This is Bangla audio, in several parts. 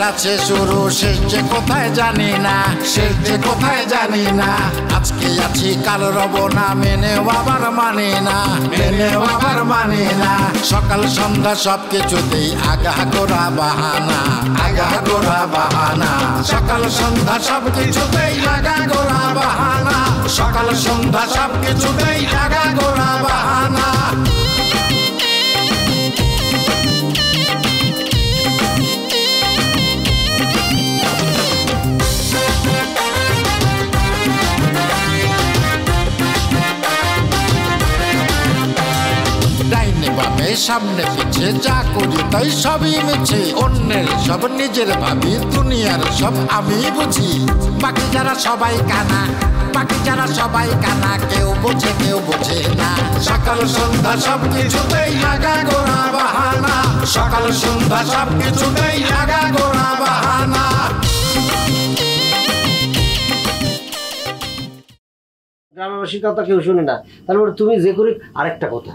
আছে শুরু, শেষ যে কোথায় জানি না, শেষ যে কোথায় জানি না। আজকে আছি কাল রব না, মেনে আবার মানি না, মেনে আবার মানি না। সকাল সন্ধ্যা সবকিছুতেই আগা গোড়া বাহানা, আগা গোড়া বাহানা। সকাল সন্ধ্যা সবকিছুতেই আগা গোড়া বাহানা, সকাল সন্ধ্যা সবকিছুতেই আগা গোড়া বাহানা। সামনে পিছে যা করি তাই সবই মিছে, অন্যের সব নিজের ভাবি, দুনিয়ার সব আমি বুঝি। বাকি যারা সবাই কানা, বাকি যারা সবাই কানা, কেউ বোঝে কেউ বোঝে না। সকাল সন্ধ্যা সব কিছুতেই আগা গোড়া বাহানা, সকাল সন্ধ্যা সব কিছুতেই আগা গোড়া বাহানা। গ্রামবাসীর কথা কেউ শুনে না, তারপরে তুমি যে করি। আরেকটা কথা,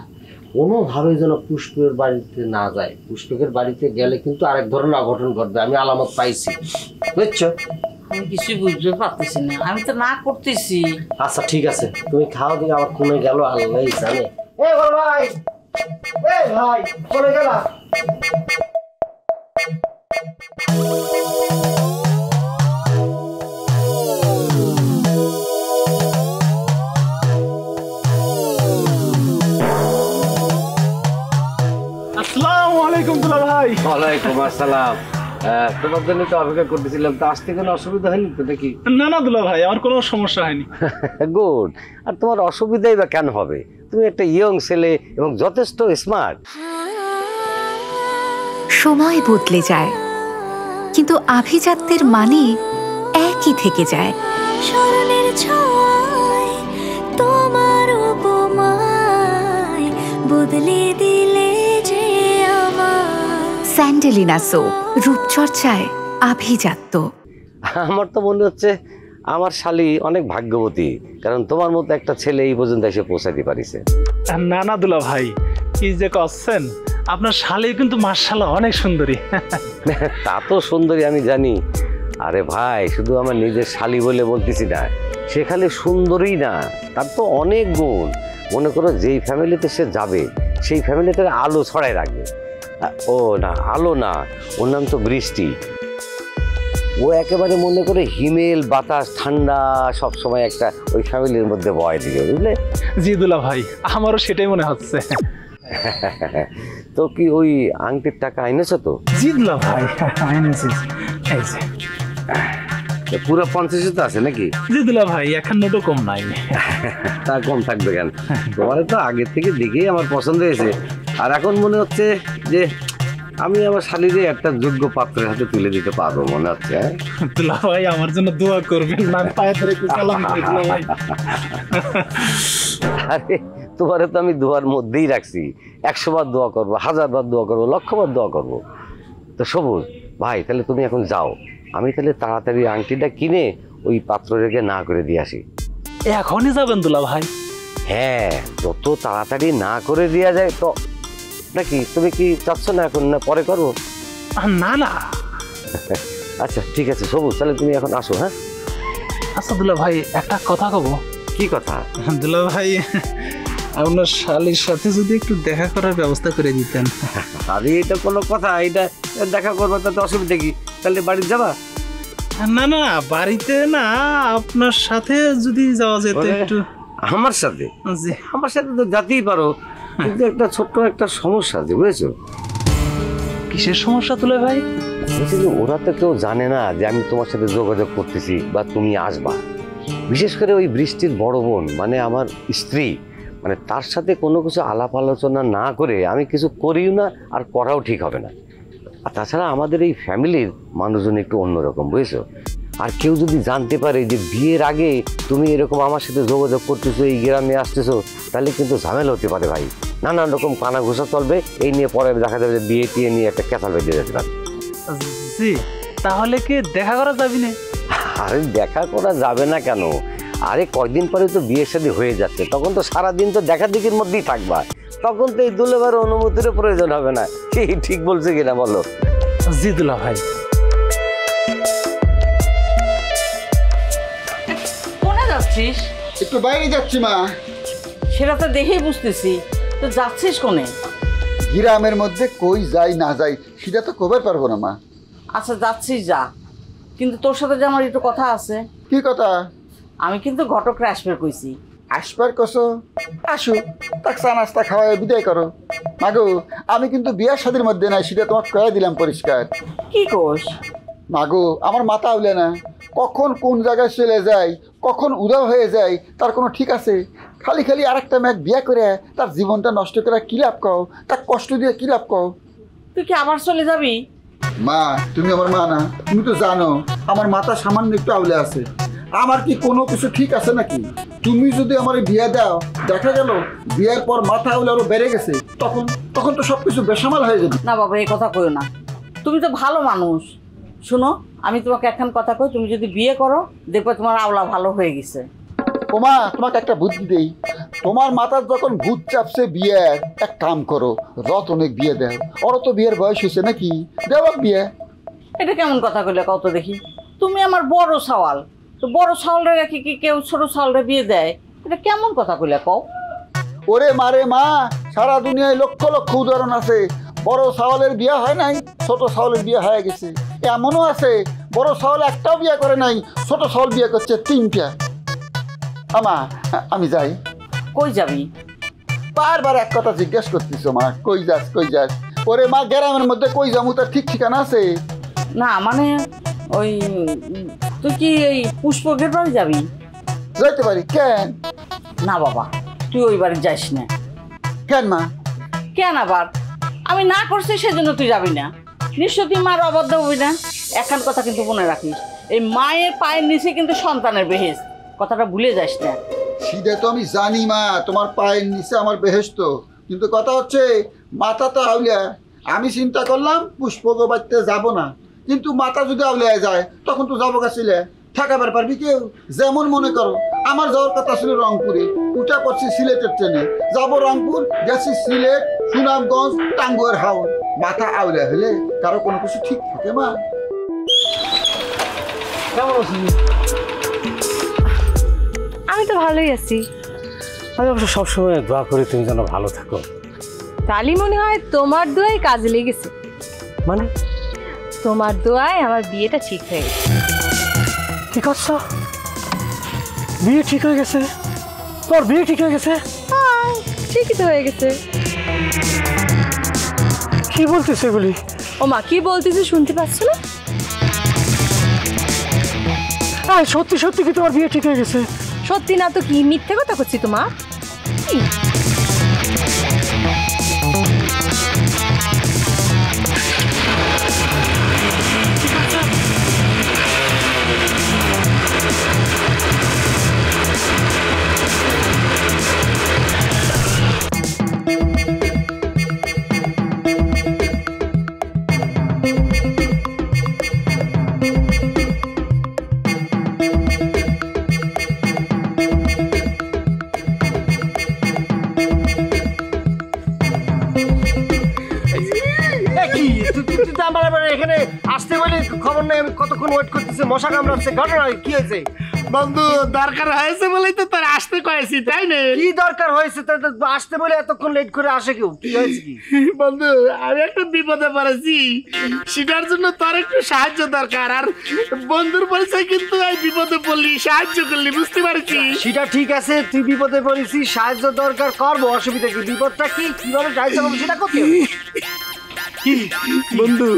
কোনোভাবে যেন পুষ্পের বাড়িতে না যায়। পুষ্পকের বাড়িতে গেলে কিন্তু আরেক ধরনের অঘটন ঘটবে, আমি আলামত পাইছি, বুঝছো? আমি কিছু বুঝতে পারতেছি না, আমি তো না করতেছি। আচ্ছা ঠিক আছে, তুমি খাও, দিয়ে আবার কমে গেল আল্লাহ জানে। এ ভাই, এ ভাই, চলে গেল। ওয়ালাইকুম আসসালাম। তোমার জন্য তো অপেক্ষা করতেছিলাম, তো আসতে কোনো অসুবিধা হয়নি তো নাকি? না না দুলা ভাই, আমার কোনো সমস্যা হয়নি। গুড। আর তোমার অসুবিধাই বা কেন হবে? তুমি একটা ইয়ং ছেলে এবং যথেষ্ট স্মার্ট। সময় বদলে যায়, কিন্তু আভিজাত্যের মানে একই থেকে যায়। স্মরণের ছোঁয়ায় তোমার উপমায় বদলে দিলে যে আমার। স্যান্ডেলিনা সো, রূপচর্চায় আভিজাত্য। আমার তো মনে হচ্ছে আমার শালী অনেক ভাগ্যবতী, কারণ তোমার মতো একটা ছেলে এই পর্যন্ত এসে পৌঁছাতে পারিছে। না না দুলা ভাই, কি যে করছেন, আপনার শালী কিন্তু মাশাআল্লাহ অনেক সুন্দরী। তা তো সুন্দরী আমি জানি। আরে ভাই, শুধু আমার নিজের শালী বলে বলতেছি না, সে খালি সুন্দরী না, তার তো অনেক গুণ। মনে করো যেই ফ্যামিলিতে সে যাবে সেই ফ্যামিলিতে আলো ছড়াই রাখবে। ও না, আলো না, ওর নাম তো বৃষ্টি। ও একেবারে মনে করে হিমেল বাতাস, ঠান্ডা সব সময় একটা ওই ফ্যামিলির মধ্যে বয় দিবে, বুঝলে? জি দুলা ভাই, আমারও সেটাই মনে হচ্ছে। তো কি ওই আংটির টাকা আইনেছো তো? জি দুলা ভাই, আইনেছি। পুরো 50 তো আছে নাকি? জি দুলা ভাই, এখন নোটও কম নাই। তা কম থাকবে কেন? তোমার তো আগে থেকে দেখেই আমার পছন্দ হয়েছে, আর এখন মনে হচ্ছে যে আমি আমার শালীরে একটা যোগ্য পাত্রের হাতে তুলে দিতে পারবো মনে হচ্ছে। দুলা ভাই, আমার জন্য দোয়া করবেন না, পায়ে ধরে একটু সালাম করে দুলা ভাই। আরে তোমারে তো আমি দোয়ার মধ্যেই রাখছি। 100 বার দোয়া করবো, 1000 বার দোয়া করবো, 1,000 বার দোয়া করবো। তো সবুজ ভাই, তাহলে তুমি এখন যাও, আমি তাহলে তাড়াতাড়ি আংটিটা কিনে ওই পাত্র রেখে না করে দিয়ে আসি। এখনই যাবেন দুলা ভাই? হ্যাঁ, যত তাড়াতাড়ি না করে দেওয়া যায় তো। নাকি তুমি কি চাচ্ছ না এখন, না পরে করবো? না না। আচ্ছা ঠিক আছে সবুজ, তাহলে তুমি এখন আসো। হ্যাঁ আচ্ছা দুলা ভাই, একটা কথা কব। কি কথা? দুলা ভাই, আপনার শালীর সাথে যদি একটু দেখা করার ব্যবস্থা করে দিতেন। আরে এটা কোনো কথা? এটা দেখা করবো তাতে অসুবিধা কি? তাহলে বাড়ি যাবা? না না, বাড়িতে না, আপনার সাথে যদি যাওয়া যেত একটু। আমার সাথে? আমার সাথে তো যেতেই পারো, কিন্তু একটা ছোট্ট একটা সমস্যা আছে, বুঝেছো? কিসের সমস্যা তুলে ভাই? ওরা তো কেউ জানে না যে আমি তোমার সাথে যোগাযোগ করতেছি বা তুমি আসবা। বিশেষ করে ওই বৃষ্টির বড় বোন, মানে আমার স্ত্রী, মানে তার সাথে কোনো কিছু আলাপ আলোচনা না করে আমি কিছু করিও না, আর করাও ঠিক হবে না। আর তাছাড়া আমাদের এই ফ্যামিলির মানুষজন একটু অন্যরকম, বুঝেছো? আর কেউ যদি জানতে পারে যে বিয়ের আগে তুমি এরকম আমার সাথে যোগাযোগ করতেছো, এই গ্রামে আসতেছো, তাহলে কিন্তু ঝামেলা হতে পারে ভাই। নানান রকম কানা ঘোষা চলবে, এই নিয়ে পরে দেখা যাবে যে বিয়ে টিয়ে নিয়ে একটা ক্যাসাল বেঁধে যেতে পারে। জি, তাহলে কি দেখা করা যাবে না? আরে দেখা করা যাবে না কেন? আরে কয়দিন পরে তো বিয়ের শাদী হয়ে যাচ্ছে, তখন তো সারাদিন তো দেখা দেখির মধ্যেই থাকবা, তখন তো এই দুলাভাইয়ের অনুমতির প্রয়োজন হবে না। ঠিক বলছে কিনা বলো? জি দুলা ভাই। যাচ্ছিস? একটু বাইরে যাচ্ছি মা। সেটা তো দেখেই বুঝতেছি, তো যাচ্ছিস কোনে? গ্রামের মধ্যে কই যাই না যাই সেটা তো কবার পারবো না মা। আচ্ছা যাচ্ছিস যা, কিন্তু তোর সাথে যে আমার একটু কথা আছে। কি কথা? আমি কিন্তু ঘটকরে আসবে কইছি। আসবার কসো আসু, তাক চা নাস্তা খাওয়াই বিদায় করো। মাগো আমি কিন্তু বিয়ার শাদীর মধ্যে নাই, সেটা তোমাকে কয়ে দিলাম পরিষ্কার। কি কোস? মাগো আমার মাথা উলে না, কখন কোন জায়গায় চলে যায়, কখন উদাও হয়ে যায় তার কোনো ঠিক আছে? খালি খালি আরেকটা মেঘ বিয়া করে তার জীবনটা নষ্ট করে কি লাভ কও, তার কষ্ট দিয়ে কি লাভ কও? তুই কি আবার চলে যাবি? মা তুমি আমার মা না? তুমি তো জানো আমার মাথা সামান্য একটু আউলে আছে। আমার কি কোনো কিছু ঠিক আছে নাকি? তুমি যদি আমার বিয়ে দাও, দেখা গেল বিয়ের পর মাথা আউলে আরো বেড়ে গেছে, তখন তখন তো সব কিছু বেসামাল হয়ে যাবে। না বাবা, এই কথা কইও না, তুমি তো ভালো মানুষ। শোনো, আমি তোমাকে একখান কথা কই, তুমি যদি বিয়ে করো দেখবে তোমার আওলা ভালো হয়ে গেছে। ওমা তোমাকে একটা বুদ্ধি দেই, তোমার মাথার যখন ভূত চাপছে বিয়ের, এক কাম করো, রতনের বিয়ে দেও। ওরও তো বিয়ের বয়স হয়েছে নাকি, দেওয়াক বিয়ে। এটা কেমন কথা কইলে কত দেখি? তুমি আমার বড় সওয়াল, তো বড় সওয়ালরে রেখে কি কেউ ছোট সওয়ালরে বিয়ে দেয়? এটা কেমন কথা কইলে কও? ওরে মারে মা, সারা দুনিয়ায় লক্ষ লক্ষ উদাহরণ আছে। বড় সাওয়ালের বিয়ে হয় নাই, ছোট সাওয়ালের বিয়ে হয়ে গেছে। এমনও আছে বড় সাওয়াল একটাও বিয়ে করে নাই, ছোট সাওয়াল বিয়ে করছে 3টা। আমা আমি যাই। কই যাবি? বারবার এক কথা জিজ্ঞেস করতিস মা, কই যাস কই যাস? ওরে মা গ্রামের মধ্যে কই যাবো তার ঠিক ঠিকানা আছে? না মানে ওই তুই কি এই পুষ্পকের বাড়ি যাবি? যাইতে পারি। কেন? না বাবা, তুই ওই বাড়ি যাস না। কেন মা? কেন আবার? আমি না করছি সেজন্য তুই যাবি না? নিশ্চয় তুই মার অবাধ্য হবি না। একখান কথা কিন্তু মনে রাখিস, এই মায়ের পায়ের নিচে কিন্তু সন্তানের বেহেশত, কথাটা ভুলে যাস না। সেটা তো আমি জানি মা, তোমার পায়ের নিচে আমার বেহেশত, কিন্তু কথা হচ্ছে মাথা তো আউলিয়া। আমি চিন্তা করলাম পুষ্পক বাড়িতে যাবো না, কিন্তু মাথা যদি আউলিয়া যায় তখন তো যাবো গাছিলে। ঠেকাবার পারবি কেউ? যেমন মনে করো আমার যাওয়ার কথা ছিল রংপুরে, উঠা পড়ছি সিলেটের ট্রেনে, যাবো রংপুর, গেছি সিলেট, সুনামগঞ্জ, টাঙ্গুয়ার হাওর। মাথা আউলিয়া হলে কারো কোনো কিছু ঠিক থাকে মা? কেমন আছিস? আমি তো ভালোই আছি। আমি অবশ্য সবসময় দোয়া করি তুমি যেন ভালো থাকো। তালি মনে হয় তোমার দোয়ায় কাজে লেগেছে। মানে তোমার দোয়ায় আমার বিয়েটা ঠিক হয়ে গেছে। কি করছো? বিয়ে ঠিক হয়ে গেছে? তোর বিয়ে ঠিক হয়ে গেছে? হ্যাঁ, ঠিকই তো হয়ে গেছে। কি বলতেছে এগুলি? ও মা, কি বলতেছে শুনতে পাচ্ছ না? সত্যি সত্যি কি তোমার বিয়ে ঠিক হয়ে গেছে? সত্যি না তো কি মিথ্যে কথা করছি তোমার? এখানে আসতে বলে খবর নেই, আমি কতক্ষণ ওয়েট করতেছি, মশা কামড়াচ্ছে। ঘটনা কি হয়েছে? বন্ধু দরকার হয়েছে বলেই তো তোর আসতে কয়েছি, তাই না? কি দরকার হয়েছে? আসতে বলে এতক্ষণ লেট করে আসে কেউ? কি হয়েছে কি? বন্ধু আমি একটা বিপদে পড়েছি, সেটার জন্য তোর একটু সাহায্য দরকার। আর বন্ধুর পরিচয় কিন্তু এই বিপদে পড়লি, সাহায্য করলি, বুঝতে পারছি। সেটা ঠিক আছে, তুই বিপদে পড়েছিস, সাহায্য দরকার, করবো, অসুবিধা কি? বিপদটা কি, কিভাবে সাহায্য করবো সেটা করতে হবে। বন্ধু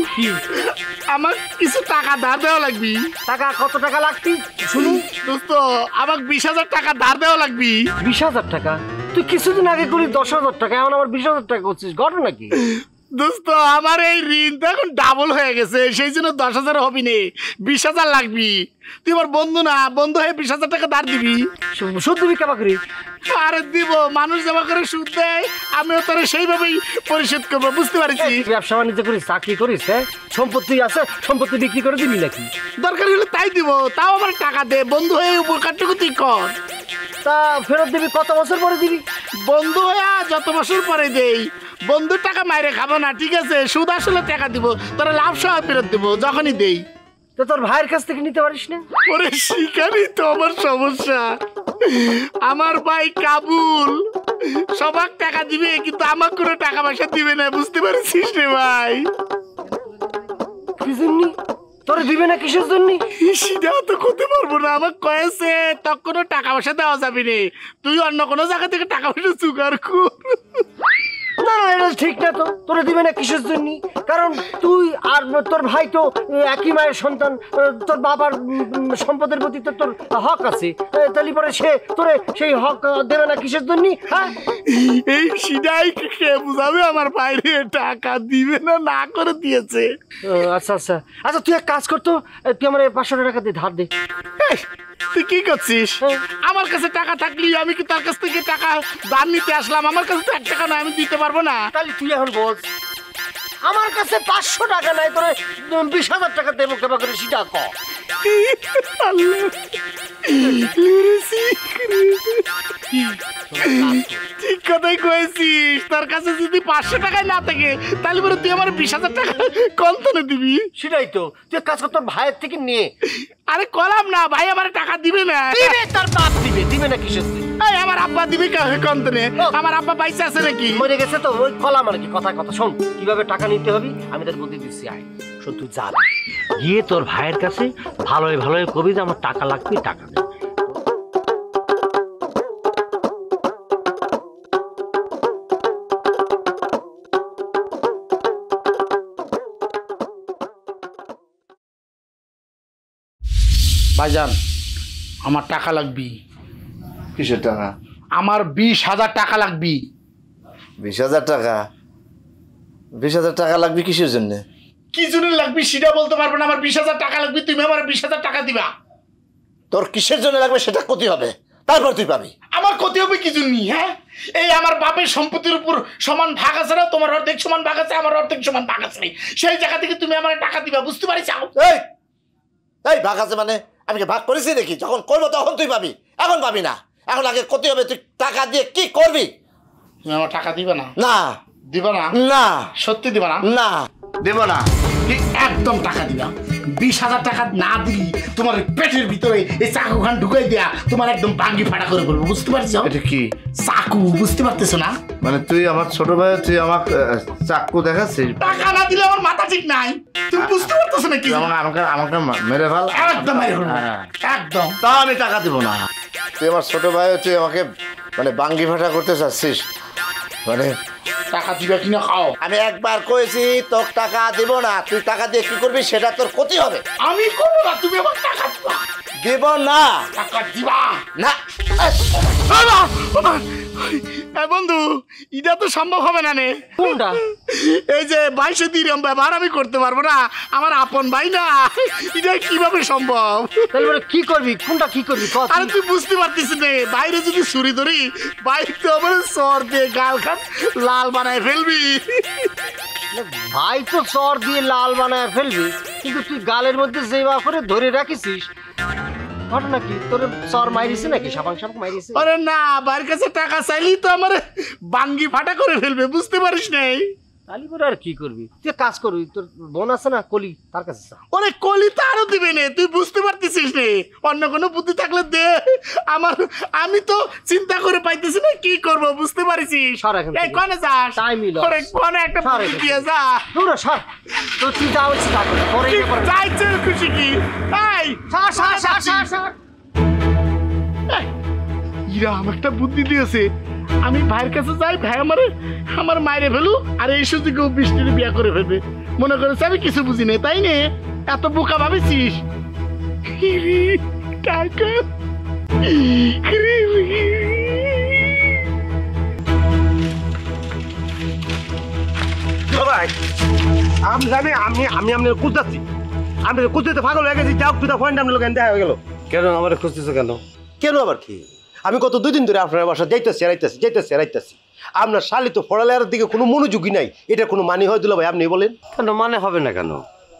আমার কিছু টাকা ধার দেওয়া লাগবি। টাকা? কত টাকা লাগবি শুনি? দোস্ত আমাকে 20,000 টাকা ধার দেওয়া লাগবি। 20,000 টাকা? তুই কিছুদিন আগে করি 10,000 টাকা, এখন আবার 20,000 টাকা করছিস, ঘটনা কি? দোস্ত আমার এই ঋণ তো এখন ডাবল হয়ে গেছে, সেই জন্য 10,000 হবি নে, 20,000 লাগবি। তুই আমার বন্ধু না, বন্ধু হয়ে 20,000 টাকা ধার দিবি। সুদ দিবি কেমন করি? আরে দিব, মানুষ জমা করে সুদ দেয়, আমিও তোরা সেইভাবেই পরিশোধ করবো, বুঝতে পারছি। ব্যবসা বাণিজ্য করিস, চাকরি করিস, হ্যাঁ? সম্পত্তি আছে, সম্পত্তি বিক্রি করে দিবি নাকি? দরকার হলে তাই দিব, তাও আমার টাকা দে, বন্ধু হয়ে উপকারটুকু তুই কর। তা ফেরত দিবি কত বছর পরে দিবি? বন্ধু হয়ে যত বছর পরে দেই, বন্ধুর টাকা মাইরে খাবো না, ঠিক আছে? সুদ আসলে টাকা দিব, তোরা লাভ সহ ফেরত দিব যখনই দেই। তো তোর ভাইয়ের কাছ থেকে নিতে পারিস না? ওরে শিকারই তো আমার সমস্যা। আমার ভাই কাবুল সবাক টাকা দিবে, কিন্তু আমার কোনো টাকা পয়সা দিবে না, বুঝতে পারছিস রে ভাই? কি জন্য তোরে দিবে না? কিসের জন্য? সেটাও তো করতে পারবো না। আমার কয়েছে তখন কোনো টাকা পয়সা দেওয়া যাবে না, তুই অন্য কোনো জায়গা থেকে টাকা পয়সা জোগাড় কর। না না, এটা ঠিক না তো। তোরে দিবে না কিসের জন্য? কারণ তুই আর তোর ভাই তো একই মায়ের সন্তান, তোর বাবার সম্পদের প্রতি তো তোর হক আছে, তাহলে পরে সে তোরে সেই হক দেবে না কিসের জন্য? হ্যাঁ, এই সিটাই কে বুঝাবে আমার বাইরে টাকা দিবে না, না করে দিয়েছে। আচ্ছা আচ্ছা আচ্ছা, তুই এক কাজ করতো, তুই আমার 500 টাকা দিয়ে ধার দে। তুই কি করছিস? আমার কাছে টাকা থাকলি আমি কি তার কাছ থেকে টাকা ধার নিতে আসলাম? আমার কাছে তো 1 টাকা না, আমি দিতে পারবো না। তাহলে তুই এখন বল, আমার কাছে 500 টাকা নাই, তোরে 20,000 টাকা দেবো কেবা করে, সেটা ক। ঠিক কথাই কয়েছিস, তার কাছে যদি 500 টাকায় না থাকে তাহলে বলে তুই আমার 20,000 টাকা কন্তনে দিবি। সেটাই তো, তুই এক কাজ কর, তোর ভাইয়ের থেকে নিয়ে। আরে কলাম না, ভাই আমার টাকা দিবে না। দিবে, তার বাপ দিবে। দিবে না কিসের? আমার আব্বা দিবে কন্তনে? আমার আব্বা পয়সা আছে নাকি? মরে গেছে তো, ওই কলাম আর কি। কথা কথা শোন, কিভাবে টাকা নিতে হবে আমি তোর বুদ্ধি দিচ্ছি। আয় শোন, তুই যা গিয়ে তোর ভাইয়ের কাছে ভালোই ভালোই কবি যে আমার টাকা লাগবে, টাকা দে। ভাইজান, আমার টাকা লাগবে। কিসের টাকা? আমার 20,000 টাকা লাগবে। 20,000 টাকা? 20,000 টাকা লাগবে কিসের জন্য? কি জন্য লাগবে সেটা বলতে পারবো না। আমার 20,000 টাকা লাগবে, তুমি আমার 20,000 টাকা দিবা। তোর কিসের জন্য লাগবে সেটা ক্ষতি হবে, তারপর তুই পাবি। আমার ক্ষতি হবে কি জন্য? হ্যাঁ, এই আমার বাপের সম্পত্তির উপর সমান ভাগ আছে না? তোমার অর্ধেক সমান ভাগ আছে, আমার অর্ধেক সমান ভাগ আছে, সেই জায়গা থেকে তুমি আমার টাকা দিবা, বুঝতে পারিস? এই ভাগ আছে মানে আমি ভাগ করেছি নাকি? যখন করবো তখন তুই পাবি, এখন পাবি না। এখন আগে ক্ষতি হবে, তুই টাকা দিয়ে কি করবি? তুমি আমার টাকা দিবা না? না। দিবা না? না। সত্যি দিবা না? না, দেব না। একদম টাকা দিবা। 20,000 টাকা না দিলি তোমার পেটের ভিতরে এই চাকু খান ঢুকাই দেয়া তোমার একদম ভাঙ্গি ফাটা করে বলবো, বুঝতে পারছো? এটা কি চাকু? বুঝতে পারতেছো না? মানে তুই আমার ছোট ভাই, তুই আমাকে চাকু দেখাচ্ছিস? টাকা না দিলে আমার মাথা ঠিক নাই, তুমি বুঝতে পারতেছো না? কি আমাকে মেরে ফেল, একদম মেরে ফেলবো, একদম। তা আমি টাকা দিব না। তুই আমার ছোট ভাই, তুই আমাকে মানে ভাঙ্গি ফাটা করতে চাচ্ছিস? মানে টাকা দিবা কিনা খাও। আমি একবার কইছি তোর টাকা দিব না, তুই টাকা দিয়ে কি করবি সেটা তোর ক্ষতি হবে। আমি করবো না, তুমি আমার টাকা দিবা। দিব না। টাকা দিবা না। বন্ধু, এটা তো সম্ভব হবে না। কোনটা? এই যে 22 দিরহাম ব্যবহার আমি করতে পারবো না, আমার আপন ভাই না, এটা কিভাবে সম্ভব? তাহলে কি করবি? কোনটা কি করবি? আরে তুই বুঝতে পারতিস না, বাইরে যদি ছুরি ধরি বাইরে তো আমার চর দিয়ে গাল খান লাল বানায় ফেলবি। ভাই তো চর দিয়ে লাল বানায় ফেলবি, কিন্তু তুই গালের মধ্যে যেভাবে করে ধরে রাখিস, ঘটনা কি? তোর চর মাইরিছে নাকি? Sabang Sabang মাইরিছে? আরে না, বাইরের কাছে টাকা চাইলেই তো আমার বাঙ্গি ফাটা করে ফেলবে, বুঝতে পারিস নাই? তালি করে আর কি করবি? তুই কাজ করবি, তোর বোন আছে না কলি, তার কাছে যা। ওরে কলি তো আরো দিবে না, তুই বুঝতে পারতেছিস নে। অন্য কোনো বুদ্ধি থাকলে দে আমার, আমি তো চিন্তা করে পাইতেছি না কি করব, বুঝতে পারিস? এই কোনে যাস? ওরে কোনে একটা বুদ্ধি দিয়ে যা। দূর সর, তো তুই যা হচ্ছে তা কর, পরে যাইছে খুশি কি? এই সর সর সর সর সর। ইরা আমার একটা বুদ্ধি দিয়েছে, আমি ভাইয়ের কাছে যাই, ভাই আমার মায়েরে ফেলু, আর এই সুযোগে 20 বিয়া করে ফেলবে। মনে করেছে আমি কিছু বুঝি না, তাই নে? এত বোকা ভাবিছিস? টাকা আমি জানি, আমি আপনার খুঁজতেছি, আমি খুঁজতে পাগল হয়ে গেছি। যাও তুই ফোন আপনার লোক দেখা হয়ে গেল। কেন আমার খুঁজতেছো কেন? কেন আবার কি? আমি গত 2 দিন ধরে আপনার বাসা যাইতেছি। আপনার শালি তো পড়ালেখার দিকে কোনো মনোযোগী নাই, এটা কোনো মানে হয় দুলা ভাই? আপনি বলেন। কেন মানে হবে না কেন?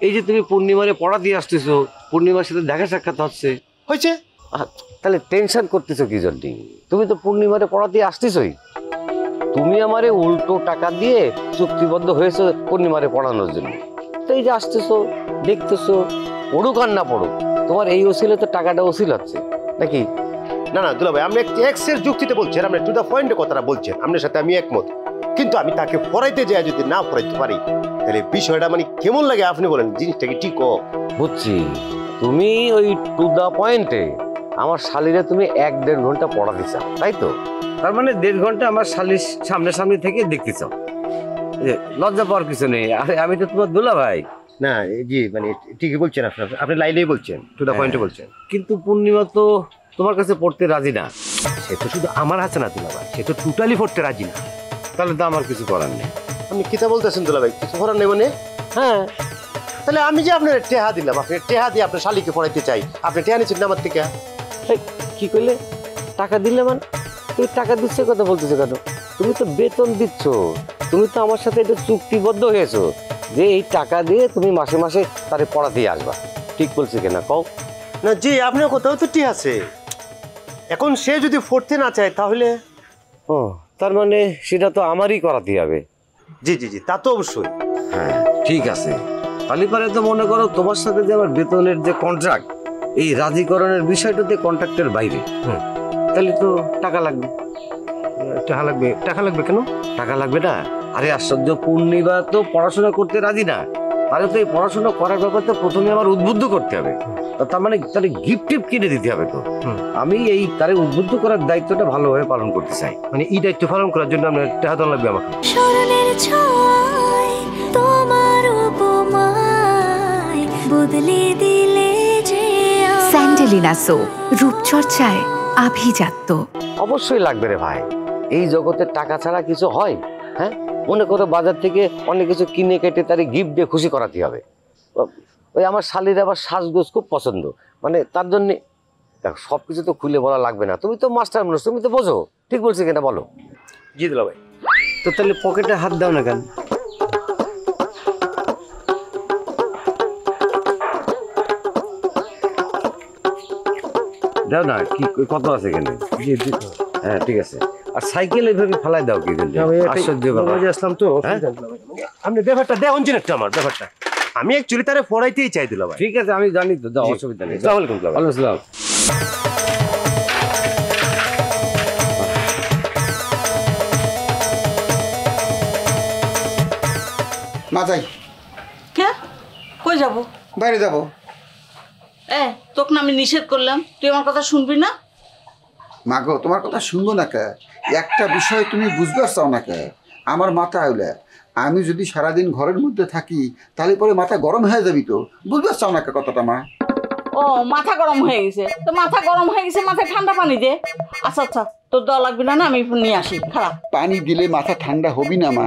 এই যে তুমি পূর্ণিমারে পড়া দিয়ে আসতেছো, পূর্ণিমার সাথে দেখা সাক্ষাৎ হচ্ছে, হয়েছে, তাহলে টেনশন করতেছো কি জন্য? তুমি তো পূর্ণিমারে পড়া দিয়ে আসতেছই, তুমি আমারে উল্টো টাকা দিয়ে চুক্তিবদ্ধ হয়েছো পূর্ণিমারে পড়ানোর জন্য। তো এই যে আসতেছো, দেখতেছো, পড়ুক আর না পড়ুক, তোমার এই ওসিলে তো টাকাটা ওসিল হচ্ছে নাকি? না না দুলা ভাই, আপনি এক্সের যুক্তিতে বলছেন, আপনি টু দ্য পয়েন্টে কথাটা বলছেন, আপনার সাথে আমি একমত। কিন্তু আমি তাকে পড়াইতে যাই যদি না পড়াইতে পারি তাহলে বিষয়টা মানে কেমন লাগে আপনি বলেন, জিনিসটা কি ঠিক? বুঝছি, তুমি ওই টু দ্য পয়েন্টে আমার শালিরে তুমি 1-1.5 ঘন্টা পড়াতে চাও, তাই তো? তার মানে 1.5 ঘন্টা আমার শালির সামনে থেকে দেখতে চাও। লজ্জা পাওয়ার কিছু নেই, আরে আমি তো তোমার দুলা ভাই। না জি, মানে ঠিকই বলছেন, আপনি লাইনেই বলছেন, টু দ্য পয়েন্টে বলছেন। কিন্তু পূর্ণিমা তো তোমার কাছে পড়তে রাজি না। সে তো শুধু আমার হাতে না দুলা ভাই, সে তো টোটালি পড়তে রাজি না। তাহলে তো আমার কিছু করার নেই। আপনি কিতা বলতেছেন দুলা ভাই, কিছু করার নেই মানে? হ্যাঁ, তাহলে আমি যে আপনার টেহা দিলাম, আপনি টেহা দিয়ে আপনার শালিকে পড়াইতে চাই, আপনি টেহা নিচ্ছেন না আমার থেকে? কি করলে? টাকা দিলে মানে? তুমি টাকা দিচ্ছ কথা বলতেছো কেন? তুমি তো বেতন দিচ্ছ, তুমি তো আমার সাথে এটা চুক্তিবদ্ধ হয়েছো যে এই টাকা দিয়ে তুমি মাসে মাসে তারে পড়াতেই আসবা। ঠিক বলছি কিনা কও? না জি, আপনার কোথাও তো ঠিক আছে। এখন সে যদি পড়তে না চায় তাহলে? ও, তার মানে সেটা তো আমারই করাতে হবে। জি জি জি, তা তো অবশ্যই। হ্যাঁ ঠিক আছে, তাহলে পরে তো মনে করো তোমার সাথে যে আমার বেতনের যে কন্ট্রাক্ট, এই রাজিকরণের বিষয়টাতে কন্ট্রাক্টের বাইরে। তাহলে তো টাকা লাগবে। টাকা লাগবে? টাকা লাগবে কেন? টাকা লাগবে না? আরে আশ্চর্য, পূর্ণিমা তো পড়াশোনা করতে রাজি না, তাহলে তো এই পড়াশোনা করার ব্যাপারটা প্রথমে আমার উদ্বুদ্ধ করতে হবে। তার মানে তাহলে গিফট টিফট কিনে দিতে হবে। তো আমি এই তারে উদ্বুদ্ধ করার দায়িত্বটা ভালোভাবে পালন করতে চাই। মানে এই দায়িত্ব পালন করার জন্য আপনার টাকা দেওয়া লাগবে আমাকে? স্মরণের ছয় তোমার উপমায় বদলে দিলে যে স্যান্ডেলিনা সো, রূপচর্চায় আভিজাত্য। অবশ্যই লাগবে রে ভাই, এই জগতে টাকা ছাড়া কিছু হয়? হ্যাঁ, মনে করো বাজার থেকে অনেক কিছু কিনে কেটে তারে গিফট দিয়ে খুশি করাতে হবে। ওই আমার শালির আবার সাজগোজ খুব পছন্দ, মানে তার জন্যে দেখো সব কিছু তো খুলে বলা লাগবে না। তুমি তো মাস্টার মানুষ, তুমি তো বোঝো। ঠিক বলছি কিনা বলো? জি দুলা ভাই। তো তাহলে পকেটে হাত দাও না কেন? দাও না, কি কত আছে এখানে? জি জি, হ্যাঁ ঠিক আছে। আর সাইকেল এইভাবে ফালাই দাও কি? আশ্চর্য ব্যাপার। আসলাম তো। আপনি ব্যাপারটা দেখুন জি একটু আমার ব্যাপারটা। আমি অ্যাকচুয়ালি তারে পড়াইতেই চাই দুলা ভাই। ঠিক আছে, আমি জানি তো, যাও, অসুবিধা নেই। আসসালামু আলাইকুম দুলা ভাই। ওয়ালাইকুম আসসালাম। মা যাই, কে? কই যাব? বাইরে যাব। তোকে না আমি নিষেধ করলাম, তুই আমার কথা শুনবি না? মা গো, তোমার কথা শুনবো না কে? একটা বিষয় তুমি বুঝতে চাও না কে? আমার মাথা হইলে আমি যদি সারাদিন ঘরের মধ্যে থাকি তাহলে পরে মাথা গরম হয়ে যাবি, তো বুঝতে চাও না কে কথাটা মা? ও মাথা গরম হয়ে গেছে, তো মাথা গরম হয়ে গেছে, মাথায় ঠান্ডা পানি দে। আচ্ছা আচ্ছা, তোর দেওয়া লাগবে না, আমি নিয়ে আসি। খারাপ পানি দিলে মাথা ঠান্ডা হবি না মা,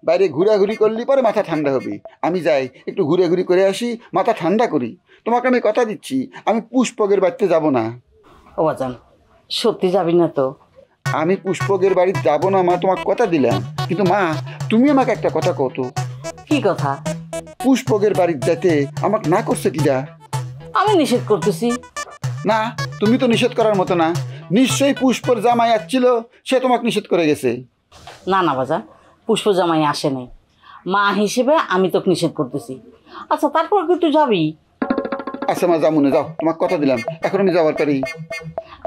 বাইরে ঘোরাঘুরি করলে পরে মাথা ঠান্ডা হবে। আমি যাই একটু ঘুরে করে আসি, মাথা ঠান্ডা করি। তোমাকে আমি কথা দিচ্ছি, আমি পুষ্পকের বাড়িতে যাব না। ও বাজান, সত্যি যাবি না তো? আমি পুষ্পকের বাড়িতে যাব না মা, তোমাকে কথা দিলাম। কিন্তু মা, তুমি আমাকে একটা কথা কত। কি কথা? পুষ্পকের বাড়িতে যেতে আমাকে না করছে কিরা? আমি নিষেধ করতেছি না, তুমি তো নিষেধ করার মতো না। নিশ্চয়ই পুষ্পর জামাই আসছিল, সে তোমাকে নিষেধ করে গেছে। না না বাজান, পুষ্প জামাই আসে নাই, মা হিসেবে আমি তোকে নিষেধ করতেছি। আচ্ছা তারপর কি তুই যাবি? আচ্ছা মা, যাবো না, যাও, তোমাকে কথা দিলাম, এখন আমি যাবার পারি।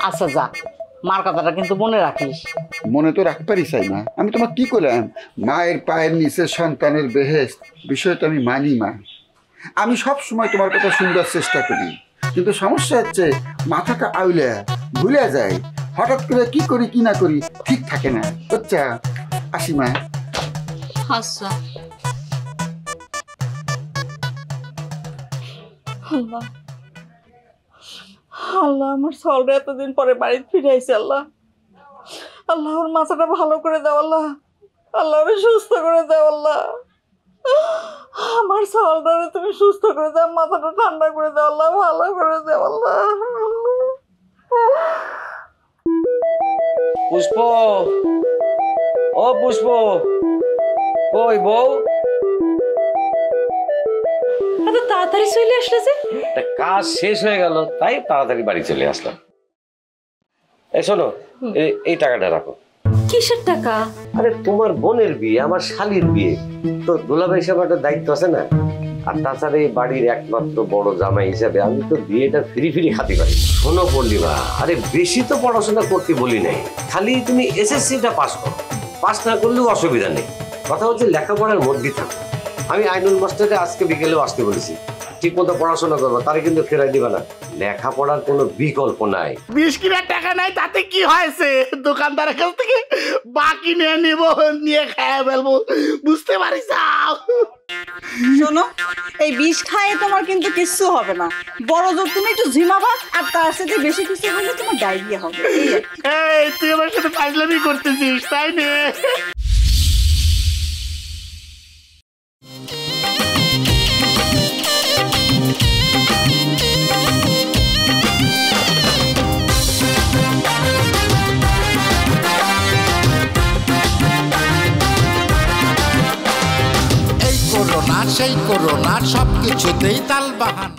আচ্ছা যা, মার কথাটা কিন্তু মনে রাখিস। মনে তো রাখতে পারি চাই মা, আমি তোমাকে কি করলাম? মায়ের পায়ের নিচে সন্তানের বেহেশত, বিষয়টা আমি মানি মা। আমি সব সময় তোমার কথা শুনবার চেষ্টা করি, কিন্তু সমস্যা হচ্ছে মাথাটা আউলে ভুলে যায়। হঠাৎ করে কি করি কি না করি ঠিক থাকে না। আচ্ছা আসি মা। আচ্ছা। আল্লাহ আল্লাহ, আমার সলটা এতদিন পরে বাড়িতে ফিরে আইছে। আল্লাহ আল্লাহ, ওর মাথাটা ভালো করে দাও। আল্লাহ আল্লাহ, ওরে সুস্থ করে দাও। আল্লাহ আমার সলটারে তুমি সুস্থ করে দাও, মাথাটা ঠান্ডা করে দাও। আল্লাহ ভালো করে দাও। আল্লাহ পুষ্প, ও পুষ্প, ওই বউ, এত তাড়াতাড়ি চলে আসলে যে? কাজ শেষ হয়ে গেল তাই তাড়াতাড়ি বাড়ি চলে আসলাম। এই শোনো, এই টাকাটা রাখো। কিসের টাকা? আরে তোমার বোনের বিয়ে, আমার শালির বিয়ে, তো দুলাভাই হিসাবে একটা দায়িত্ব আছে না? আর তাছাড়া এই বাড়ির একমাত্র বড় জামাই হিসাবে আমি তো বিয়েটা ফিরি ফিরি খাতে পারি। শোনো পূর্ণিমা, আরে বেশি তো পড়াশোনা করতে বলি নাই, খালি তুমি এসএসসিটা পাস করো, পাস না করলেও অসুবিধা নেই। কথা হচ্ছে লেখাপড়ার মধ্যে থাকো। আমি আইনুল মাস্টারে আজকে বিকেলেও আসতে বলেছি, ঠিক মতো পড়াশোনা করবো, তারা কিন্তু ফেরাই দিবে না। লেখাপড়ার কোনো বিকল্প নাই। 20 কিনা টাকা নাই তাতে কি হয়েছে, দোকানদারের কাছ থেকে বাকি নিয়ে নিব, নিয়ে খাইয়া ফেলবো, বুঝতে পারিস? শোনো, এই বিষ খায়ে তোমার কিন্তু কিচ্ছু হবে না, বড় জোর তুমি একটু ঝিমাবা, আর তার সাথে বেশি কিছু হলে তোমার ডায়রিয়া হবে। এই তুই আমার সাথে ফাজলামি করতেছিস তাই না? সেই করোনা সবকিছুতেই তাল বাহান।